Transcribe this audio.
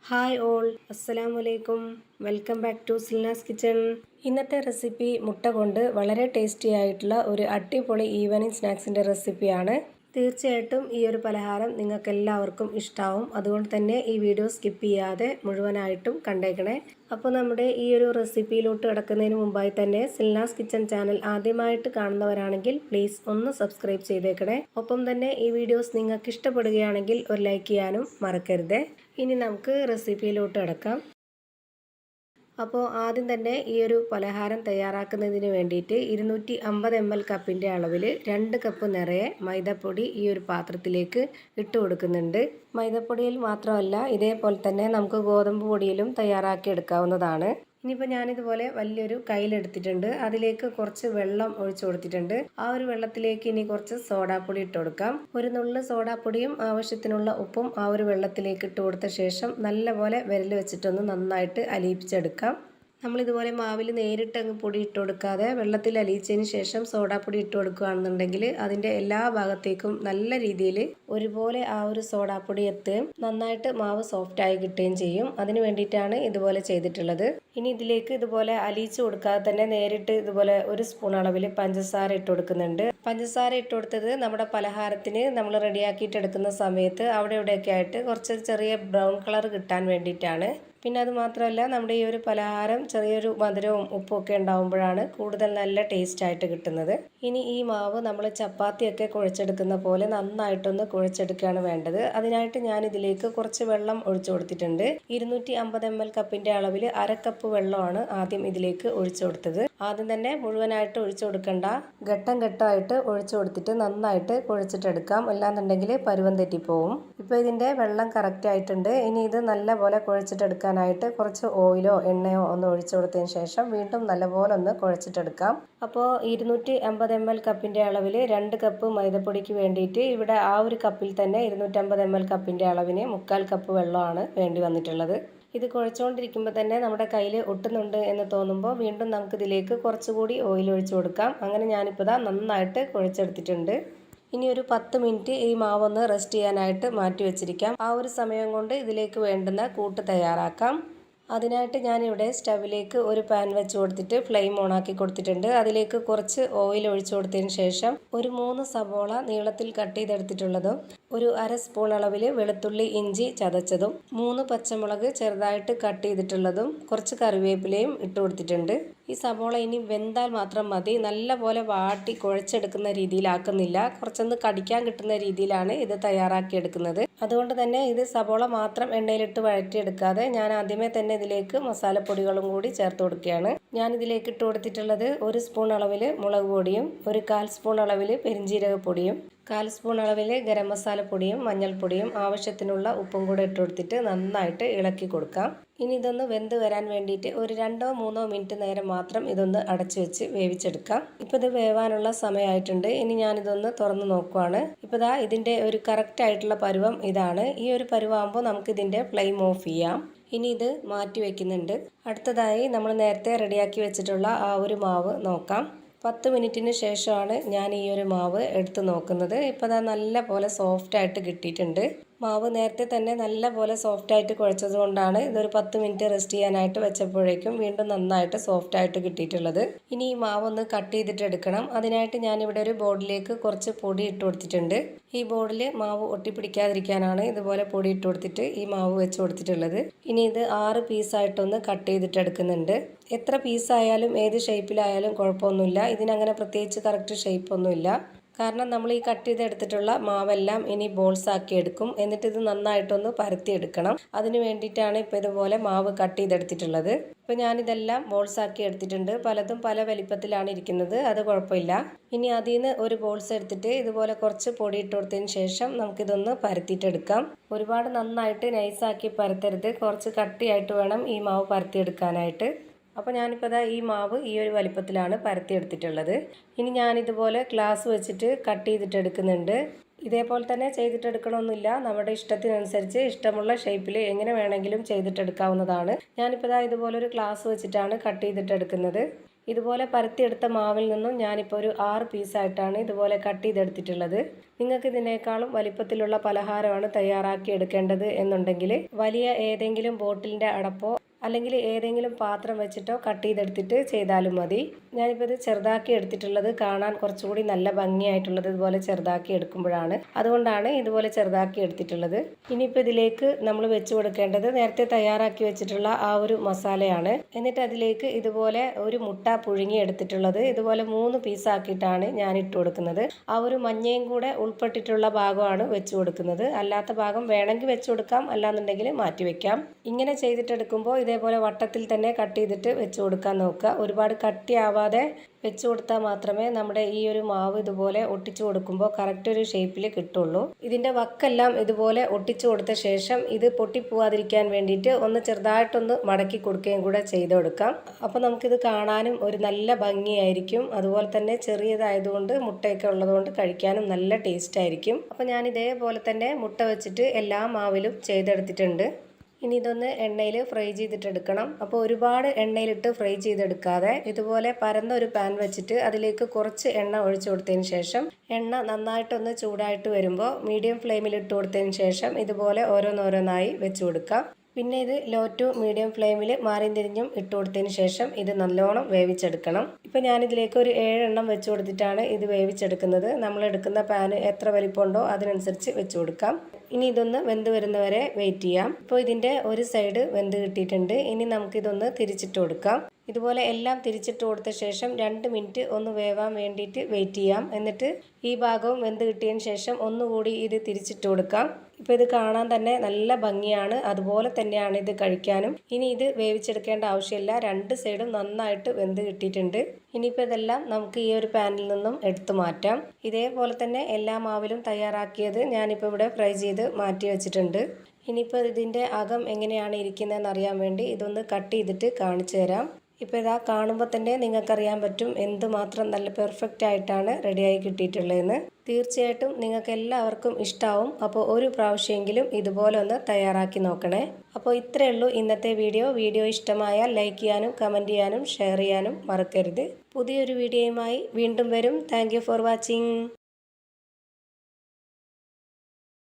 Hi all, അസ്സലാമു അലൈക്കും. Welcome back to Silna's kitchen. ഇന്നത്തെ റെസിപ്പി മുട്ട കൊണ്ട് വളരെ ടേസ്റ്റി ആയിട്ടുള്ള ഒരു അടിപൊളി ഈവനിങ് സ്നാക്സിൻ്റെ റെസിപ്പിയാണ്. തീർച്ചയായിട്ടും ഈ ഒരു പലഹാരം നിങ്ങൾക്ക് എല്ലാവർക്കും ഇഷ്ടമാവും. അതുകൊണ്ട് തന്നെ ഈ വീഡിയോ സ്കിപ്പ് ചെയ്യാതെ മുഴുവനായിട്ടും കണ്ടേക്കണേ. അപ്പോൾ നമ്മുടെ ഈ ഒരു റെസിപ്പിയിലോട്ട് കിടക്കുന്നതിന് മുമ്പായി തന്നെ സിൽനാസ് കിച്ചൺ ചാനൽ ആദ്യമായിട്ട് കാണുന്നവരാണെങ്കിൽ പ്ലീസ് ഒന്ന് സബ്സ്ക്രൈബ് ചെയ്തേക്കണേ. ഒപ്പം തന്നെ ഈ വീഡിയോസ് നിങ്ങൾക്ക് ഇഷ്ടപ്പെടുകയാണെങ്കിൽ ഒരു ലൈക്ക് ചെയ്യാനും മറക്കരുത്. ഇനി നമുക്ക് റെസിപ്പിയിലോട്ട് കിടക്കാം. അപ്പോൾ ആദ്യം തന്നെ ഈ ഒരു പലഹാരം തയ്യാറാക്കുന്നതിന് വേണ്ടിയിട്ട് 250 ml കപ്പിൻ്റെ അളവിൽ 2 കപ്പ് നിറയെ മൈദപ്പൊടി ഈ ഒരു പാത്രത്തിലേക്ക് ഇട്ട് കൊടുക്കുന്നുണ്ട്. മൈദപ്പൊടിയിൽ മാത്രമല്ല, ഇതേപോലെ തന്നെ നമുക്ക് ഗോതമ്പ് പൊടിയിലും തയ്യാറാക്കി എടുക്കാവുന്നതാണ്. ഇനിയിപ്പോൾ ഞാനിതുപോലെ വലിയൊരു കയ്യിലെടുത്തിട്ടുണ്ട്. അതിലേക്ക് കുറച്ച് വെള്ളം ഒഴിച്ചു കൊടുത്തിട്ടുണ്ട്. ആ ഒരു വെള്ളത്തിലേക്ക് ഇനി കുറച്ച് സോഡാപ്പൊടി ഇട്ട് കൊടുക്കാം. ഒരു നുള്ളു സോഡാപ്പൊടിയും ആവശ്യത്തിനുള്ള ഉപ്പും ആ ഒരു വെള്ളത്തിലേക്ക് ഇട്ട് കൊടുത്ത ശേഷം നല്ലപോലെ വിരൽ വെച്ചിട്ടൊന്ന് നന്നായിട്ട് അലിയിപ്പിച്ചെടുക്കാം. നമ്മളിതുപോലെ മാവിൽ നേരിട്ട് അങ്ങ് പൊടി ഇട്ട് കൊടുക്കാതെ വെള്ളത്തിൽ അലിയിച്ചതിന് ശേഷം സോഡാപ്പൊടി ഇട്ട് കൊടുക്കുകയാണെന്നുണ്ടെങ്കിൽ അതിൻ്റെ എല്ലാ ഭാഗത്തേക്കും നല്ല രീതിയിൽ ഒരുപോലെ ആ ഒരു സോഡാപ്പൊടി എത്തുകയും നന്നായിട്ട് മാവ് സോഫ്റ്റായി കിട്ടുകയും ചെയ്യും. അതിന് വേണ്ടിയിട്ടാണ് ഇതുപോലെ ചെയ്തിട്ടുള്ളത്. ഇനി ഇതിലേക്ക് ഇതുപോലെ അലിയിച്ച് കൊടുക്കാതെ തന്നെ നേരിട്ട് ഇതുപോലെ 1 സ്പൂൺ അളവിൽ പഞ്ചസാര ഇട്ട് കൊടുക്കുന്നുണ്ട്. പഞ്ചസാര ഇട്ട് കൊടുത്തത് നമ്മുടെ പലഹാരത്തിന് നമ്മൾ റെഡിയാക്കിയിട്ട് എടുക്കുന്ന സമയത്ത് അവിടെ ഇവിടെയൊക്കെ ആയിട്ട് കുറച്ച് ചെറിയ ബ്രൗൺ കളർ കിട്ടാൻ വേണ്ടിയിട്ടാണ്. പിന്നെ അത് മാത്രമല്ല, നമ്മുടെ ഈ ഒരു പലഹാരം ചെറിയൊരു മധുരവും ഉപ്പും ഒക്കെ ഉണ്ടാകുമ്പോഴാണ് കൂടുതൽ നല്ല ടേസ്റ്റ് ആയിട്ട് കിട്ടുന്നത്. ഇനി ഈ മാവ് നമ്മൾ ചപ്പാത്തിയൊക്കെ കുഴച്ചെടുക്കുന്ന പോലെ നന്നായിട്ടൊന്ന് കുഴച്ചെടുക്കുകയാണ് വേണ്ടത്. അതിനായിട്ട് ഞാൻ ഇതിലേക്ക് കുറച്ച് വെള്ളം ഒഴിച്ചു കൊടുത്തിട്ടുണ്ട്. 250 ml കപ്പിൻ്റെ അളവിൽ 1/2 കപ്പ് വെള്ളമാണ് ആദ്യം ഇതിലേക്ക് ഒഴിച്ചു കൊടുത്തത്. ആദ്യം തന്നെ മുഴുവനായിട്ട് ഒഴിച്ചു കൊടുക്കണ്ട, ഘട്ടം ഘട്ടമായിട്ട് ഒഴിച്ചു കൊടുത്തിട്ട് നന്നായിട്ട് കുഴച്ചിട്ടെടുക്കാം. അല്ലാന്നുണ്ടെങ്കിൽ പരുവം തെറ്റിപ്പോവും. ഇപ്പോൾ ഇതിൻ്റെ വെള്ളം കറക്റ്റ് ആയിട്ടുണ്ട്. ഇനി ഇത് നല്ലപോലെ കുഴച്ചിട്ടെടുക്കാനായിട്ട് കുറച്ച് ഓയിലോ എണ്ണയോ ഒന്ന് ഒഴിച്ചു കൊടുത്തതിന് ശേഷം വീണ്ടും നല്ലപോലെ ഒന്ന് കുഴച്ചിട്ടെടുക്കാം. അപ്പോൾ 250 ml കപ്പിൻ്റെ അളവിൽ 2 കപ്പ് മൈദപ്പൊടിക്ക് വേണ്ടിയിട്ട് ഇവിടെ ആ ഒരു കപ്പിൽ തന്നെ 250 ml കപ്പിൻ്റെ അളവിന് 1/4 കപ്പ് വെള്ളമാണ് വേണ്ടി വന്നിട്ടുള്ളത്. ഇത് കുഴച്ചുകൊണ്ടിരിക്കുമ്പോൾ തന്നെ നമ്മുടെ കയ്യിൽ ഒട്ടുന്നുണ്ട് എന്ന് തോന്നുമ്പോൾ വീണ്ടും നമുക്കിതിലേക്ക് കുറച്ചുകൂടി ഓയിൽ ഒഴിച്ചു കൊടുക്കാം. അങ്ങനെ ഞാനിപ്പോൾ നന്നായിട്ട് കുഴച്ചെടുത്തിട്ടുണ്ട്. ഇനി ഒരു 10 മിനിറ്റ് ഈ മാവൊന്ന് റെസ്റ്റ് ചെയ്യാനായിട്ട് മാറ്റി വെച്ചിരിക്കാം. ആ ഒരു സമയം കൊണ്ട് ഇതിലേക്ക് വേണ്ടുന്ന കൂട്ട് തയ്യാറാക്കാം. അതിനായിട്ട് ഞാനിവിടെ സ്റ്റവിലേക്ക് ഒരു പാൻ വെച്ച് കൊടുത്തിട്ട് ഫ്ലെയിം ഓണാക്കി കൊടുത്തിട്ടുണ്ട്. അതിലേക്ക് കുറച്ച് ഓയിൽ ഒഴിച്ചു കൊടുത്തതിന് ശേഷം ഒരു 3 സവോള നീളത്തിൽ കട്ട് ചെയ്തെടുത്തിട്ടുള്ളതും ഒരു 1/2 സ്പൂൺ അളവിൽ വെളുത്തുള്ളി ഇഞ്ചി ചതച്ചതും 3 പച്ചമുളക് ചെറുതായിട്ട് കട്ട് ചെയ്തിട്ടുള്ളതും കുറച്ച് കറിവേപ്പിലയും ഇട്ട് കൊടുത്തിട്ടുണ്ട്. ഈ സവോള ഇനി വെന്താൽ മാത്രം മതി. നല്ലപോലെ വാട്ടി കുഴച്ചെടുക്കുന്ന രീതിയിലാക്കുന്നില്ല, കുറച്ചൊന്ന് കടിക്കാൻ കിട്ടുന്ന രീതിയിലാണ് ഇത് തയ്യാറാക്കിയെടുക്കുന്നത്. അതുകൊണ്ട് തന്നെ ഇത് സവോള മാത്രം എണ്ണയിലിട്ട് വഴറ്റിയെടുക്കാതെ ഞാൻ ആദ്യമേ തന്നെ ഇതിലേക്ക് മസാലപ്പൊടികളും കൂടി ചേർത്ത് കൊടുക്കുകയാണ്. ഞാൻ ഇതിലേക്ക് ഇട്ട് കൊടുത്തിട്ടുള്ളത് 1 സ്പൂൺ അളവിൽ മുളക് പൊടിയും 1/4 സ്പൂൺ അളവിൽ പെരിഞ്ജീരകപ്പൊടിയും 1/4 സ്പൂൺ അളവിൽ ഗരം മസാലപ്പൊടിയും മഞ്ഞൾപ്പൊടിയും ആവശ്യത്തിനുള്ള ഉപ്പും കൂടെ ഇട്ട് കൊടുത്തിട്ട് നന്നായിട്ട് ഇളക്കി കൊടുക്കാം. ഇനി ഇതൊന്ന് വെന്ത് വരാൻ വേണ്ടിയിട്ട് ഒരു 2-3 മിനിറ്റ് നേരം മാത്രം ഇതൊന്ന് അടച്ചു വെച്ച് വേവിച്ചെടുക്കാം. ഇപ്പോൾ ഇത് വേവാനുള്ള സമയമായിട്ടുണ്ട്. ഇനി ഞാനിതൊന്ന് തുറന്ന് നോക്കുവാണ്. ഇപ്പോൾ ഇതിൻ്റെ ഒരു കറക്റ്റ് ആയിട്ടുള്ള പരുവം ഇതാണ്. ഈ ഒരു പരുവാകുമ്പോൾ നമുക്കിതിൻ്റെ ഫ്ലെയിം ഓഫ് ചെയ്യാം. ഇനി ഇത് മാറ്റി വയ്ക്കുന്നുണ്ട്. അടുത്തതായി നമ്മൾ നേരത്തെ റെഡിയാക്കി വെച്ചിട്ടുള്ള ആ ഒരു മാവ് നോക്കാം. 10 മിനിറ്റിന് ശേഷമാണ് ഞാൻ ഈ ഒരു മാവ് എടുത്ത് നോക്കുന്നത്. ഇപ്പോൾ നല്ല പോലെ സോഫ്റ്റായിട്ട് കിട്ടിയിട്ടുണ്ട്. മാവ് നേരത്തെ തന്നെ നല്ല പോലെ സോഫ്റ്റായിട്ട് കുഴച്ചത് കൊണ്ടാണ് ഇതൊരു 10 മിനിറ്റ് റെസ്റ്റ് ചെയ്യാനായിട്ട് വെച്ചപ്പോഴേക്കും വീണ്ടും നന്നായിട്ട് സോഫ്റ്റായിട്ട് കിട്ടിയിട്ടുള്ളത്. ഇനി ഈ മാവ് ഒന്ന് കട്ട് ചെയ്തിട്ട് എടുക്കണം. അതിനായിട്ട് ഞാനിവിടെ ഒരു ബോർഡിലേക്ക് കുറച്ച് പൊടി ഇട്ട് കൊടുത്തിട്ടുണ്ട്. ഈ ബോർഡിൽ മാവ് ഒട്ടിപ്പിടിക്കാതിരിക്കാനാണ് ഇതുപോലെ പൊടി ഇട്ട് കൊടുത്തിട്ട് ഈ മാവ് വെച്ച് കൊടുത്തിട്ടുള്ളത്. ഇനി ഇത് 6 പീസായിട്ടൊന്ന് കട്ട് ചെയ്തിട്ട് എടുക്കുന്നുണ്ട്. എത്ര പീസായാലും ഏത് ഷേപ്പിലായാലും കുഴപ്പമൊന്നുമില്ല. ഇതിനങ്ങനെ പ്രത്യേകിച്ച് കറക്റ്റ് ഷേപ്പൊന്നുമില്ല. കാരണം നമ്മൾ ഈ കട്ട് ചെയ്തെടുത്തിട്ടുള്ള മാവെല്ലാം ഇനി ബോൾസ് ആക്കി എടുക്കും. എന്നിട്ട് ഇത് നന്നായിട്ടൊന്ന് പരത്തിയെടുക്കണം. അതിന് വേണ്ടിയിട്ടാണ് ഇപ്പോൾ ഇതുപോലെ മാവ് കട്ട് ചെയ്തെടുത്തിട്ടുള്ളത്. ഇപ്പോൾ ഞാനിതെല്ലാം ബോൾസ് ആക്കി എടുത്തിട്ടുണ്ട്. പലതും പല വലിപ്പത്തിലാണ് ഇരിക്കുന്നത്, അത് കുഴപ്പമില്ല. ഇനി അതിൽ നിന്ന് ഒരു ബോൾസ് എടുത്തിട്ട് ഇതുപോലെ കുറച്ച് പൊടി ഇട്ട് കൊടുത്തതിന് ശേഷം നമുക്കിതൊന്ന് പരത്തിയിട്ടെടുക്കാം. ഒരുപാട് നന്നായിട്ട് നൈസാക്കി പരത്തരുത്, കുറച്ച് കട്ടിയായിട്ട് വേണം ഈ മാവ് പരത്തിയെടുക്കാനായിട്ട്. അപ്പോൾ ഞാനിപ്പോൾ ഈ മാവ് ഈ ഒരു വലിപ്പത്തിലാണ് പരത്തിയെടുത്തിട്ടുള്ളത്. ഇനി ഞാനിതുപോലെ ഗ്ലാസ് വെച്ചിട്ട് കട്ട് ചെയ്തിട്ട് എടുക്കുന്നുണ്ട്. ഇതേപോലെ തന്നെ ചെയ്തിട്ടെടുക്കണമെന്നില്ല, നമ്മുടെ ഇഷ്ടത്തിനനുസരിച്ച് ഇഷ്ടമുള്ള ഷേപ്പിൽ എങ്ങനെ വേണമെങ്കിലും ചെയ്തിട്ടെടുക്കാവുന്നതാണ്. ഞാനിപ്പോൾ ഇതുപോലൊരു ഗ്ലാസ് വെച്ചിട്ടാണ് കട്ട് ചെയ്തിട്ടെടുക്കുന്നത്. ഇതുപോലെ പരത്തിയെടുത്ത മാവിൽ നിന്നും ഞാനിപ്പോൾ ഒരു 6 പീസായിട്ടാണ് ഇതുപോലെ കട്ട് ചെയ്തെടുത്തിട്ടുള്ളത്. നിങ്ങൾക്ക് ഇതിനേക്കാളും വലിപ്പത്തിലുള്ള പലഹാരമാണ് തയ്യാറാക്കി എടുക്കേണ്ടത് എന്നുണ്ടെങ്കിൽ വലിയ ഏതെങ്കിലും ബോട്ടിലിൻ്റെ അടപ്പോ അല്ലെങ്കിൽ ഏതെങ്കിലും പാത്രം വെച്ചിട്ടോ കട്ട് ചെയ്തെടുത്തിട്ട് ചെയ്താലും മതി. ഞാനിപ്പോൾ ഇത് ചെറുതാക്കി എടുത്തിട്ടുള്ളത് കാണാൻ കുറച്ചുകൂടി നല്ല ഭംഗിയായിട്ടുള്ളത് ഇതുപോലെ ചെറുതാക്കി എടുക്കുമ്പോഴാണ്. അതുകൊണ്ടാണ് ഇതുപോലെ ചെറുതാക്കി എടുത്തിട്ടുള്ളത്. ഇനിയിപ്പോൾ ഇതിലേക്ക് നമ്മൾ വെച്ച് കൊടുക്കേണ്ടത് നേരത്തെ തയ്യാറാക്കി വെച്ചിട്ടുള്ള ആ ഒരു മസാലയാണ്. എന്നിട്ട് അതിലേക്ക് ഇതുപോലെ ഒരു മുട്ട പുഴുങ്ങി എടുത്തിട്ടുള്ളത് ഇതുപോലെ 3 പീസാക്കിയിട്ടാണ് ഞാൻ ഇട്ട് കൊടുക്കുന്നത്. ആ ഒരു മഞ്ഞയും കൂടെ ഉൾപ്പെട്ടിട്ടുള്ള ഭാഗമാണ് വെച്ച് കൊടുക്കുന്നത്. അല്ലാത്ത ഭാഗം വേണമെങ്കിൽ വെച്ച് കൊടുക്കാം, അല്ലാന്നുണ്ടെങ്കിൽ മാറ്റി വെക്കാം. ഇങ്ങനെ ചെയ്തിട്ടെടുക്കുമ്പോൾ ഇതേപോലെ വട്ടത്തിൽ തന്നെ കട്ട് ചെയ്തിട്ട് വെച്ച് കൊടുക്കാൻ നോക്കുക. ഒരുപാട് കട്ടിയാവാതെ വെച്ച് കൊടുത്താൽ മാത്രമേ നമ്മുടെ ഈ ഒരു മാവ് ഇതുപോലെ ഒട്ടിച്ചു കൊടുക്കുമ്പോൾ കറക്റ്റ് ഒരു ഷേപ്പിൽ കിട്ടുള്ളൂ. ഇതിൻ്റെ വക്കെല്ലാം ഇതുപോലെ ഒട്ടിച്ചു കൊടുത്ത ശേഷം ഇത് പൊട്ടിപ്പോവാതിരിക്കാൻ വേണ്ടിയിട്ട് ഒന്ന് ചെറുതായിട്ടൊന്ന് മടക്കി കൊടുക്കുകയും കൂടെ ചെയ്ത് കൊടുക്കാം. അപ്പോൾ നമുക്കിത് കാണാനും ഒരു നല്ല ഭംഗിയായിരിക്കും. അതുപോലെ തന്നെ ചെറിയതായതുകൊണ്ട് മുട്ടയൊക്കെ ഉള്ളതുകൊണ്ട് കഴിക്കാനും നല്ല ടേസ്റ്റ് ആയിരിക്കും. അപ്പോൾ ഞാൻ ഇതേപോലെ തന്നെ മുട്ട വെച്ചിട്ട് എല്ലാ മാവിലും ചെയ്തെടുത്തിട്ടുണ്ട്. ഇനി ഇതൊന്ന് എണ്ണയിൽ ഫ്രൈ ചെയ്തിട്ടെടുക്കണം. അപ്പോൾ ഒരുപാട് എണ്ണയിലിട്ട് ഫ്രൈ ചെയ്തെടുക്കാതെ ഇതുപോലെ പരന്ന ഒരു പാൻ വെച്ചിട്ട് അതിലേക്ക് കുറച്ച് എണ്ണ ഒഴിച്ചു കൊടുത്തതിന് ശേഷം എണ്ണ നന്നായിട്ടൊന്ന് ചൂടായിട്ട് വരുമ്പോൾ മീഡിയം ഫ്ലെയിമിൽ ഇട്ട് കൊടുത്തതിന് ശേഷം ഇതുപോലെ ഓരോന്നോരോന്നായി വെച്ച് കൊടുക്കാം. പിന്നെ ഇത് ലോ ടു മീഡിയം ഫ്ലെയിമിൽ മാറിയും തിരിഞ്ഞും ഇട്ട് കൊടുത്തതിന് ശേഷം ഇത് നല്ലോണം വേവിച്ചെടുക്കണം. ഇപ്പോൾ ഞാനിതിലേക്ക് ഒരു 7 എണ്ണം വെച്ച് കൊടുത്തിട്ടാണ് ഇത് വേവിച്ചെടുക്കുന്നത്. നമ്മൾ എടുക്കുന്ന പാന് എത്ര വലിപ്പമുണ്ടോ അതിനനുസരിച്ച് വെച്ച് കൊടുക്കാം. ഇനി ഇതൊന്ന് വെന്ത് വരുന്നവരെ വെയിറ്റ് ചെയ്യാം. ഇപ്പോൾ ഇതിൻ്റെ ഒരു സൈഡ് വെന്ത് കിട്ടിയിട്ടുണ്ട്. ഇനി നമുക്കിതൊന്ന് തിരിച്ചിട്ട് കൊടുക്കാം. ഇതുപോലെ എല്ലാം തിരിച്ചിട്ട് കൊടുത്ത ശേഷം 2 മിനിറ്റ് ഒന്ന് വേവാൻ വേണ്ടിയിട്ട് വെയിറ്റ് ചെയ്യാം. എന്നിട്ട് ഈ ഭാഗവും വെന്ത് കിട്ടിയതിന് ശേഷം ഒന്നുകൂടി ഇത് തിരിച്ചിട്ട് കൊടുക്കാം. ഇപ്പോൾ ഇത് കാണാൻ തന്നെ നല്ല ഭംഗിയാണ്, അതുപോലെ തന്നെയാണ് ഇത് കഴിക്കാനും. ഇനി ഇത് വേവിച്ചെടുക്കേണ്ട ആവശ്യമില്ല, 2 സൈഡും നന്നായിട്ട് വെന്ത് കിട്ടിയിട്ടുണ്ട്. ഇനിയിപ്പോൾ ഇതെല്ലാം നമുക്ക് ഈ ഒരു പാനിൽ നിന്നും എടുത്തു മാറ്റാം. ഇതേപോലെ തന്നെ എല്ലാ മാവിലും തയ്യാറാക്കിയത് ഞാനിപ്പോൾ ഇവിടെ ഫ്രൈ ചെയ്ത് മാറ്റി വെച്ചിട്ടുണ്ട്. ഇനിയിപ്പോൾ ഇതിൻ്റെ അകം എങ്ങനെയാണ് ഇരിക്കുന്നതെന്ന് അറിയാൻ വേണ്ടി ഇതൊന്ന് കട്ട് ചെയ്തിട്ട് കാണിച്ചു തരാം. ഇപ്പോൾ ഇതാ കാണുമ്പോൾ തന്നെ നിങ്ങൾക്കറിയാൻ പറ്റും എന്തുമാത്രം നല്ല പെർഫെക്റ്റ് ആയിട്ടാണ് റെഡിയായി കിട്ടിയിട്ടുള്ളതെന്ന്. തീർച്ചയായിട്ടും നിങ്ങൾക്ക് എല്ലാവർക്കും ഇഷ്ടമാവും. അപ്പോൾ ഒരു പ്രാവശ്യമെങ്കിലും ഇതുപോലെ ഒന്ന് തയ്യാറാക്കി നോക്കണേ. അപ്പോൾ ഇത്രയേ ഉള്ളൂ ഇന്നത്തെ വീഡിയോ ഇഷ്ടമായാൽ ലൈക്ക് ചെയ്യാനും കമൻറ്റ് ചെയ്യാനും ഷെയർ ചെയ്യാനും മറക്കരുത്. പുതിയൊരു വീഡിയോയുമായി വീണ്ടും വരും. Thank you for watching.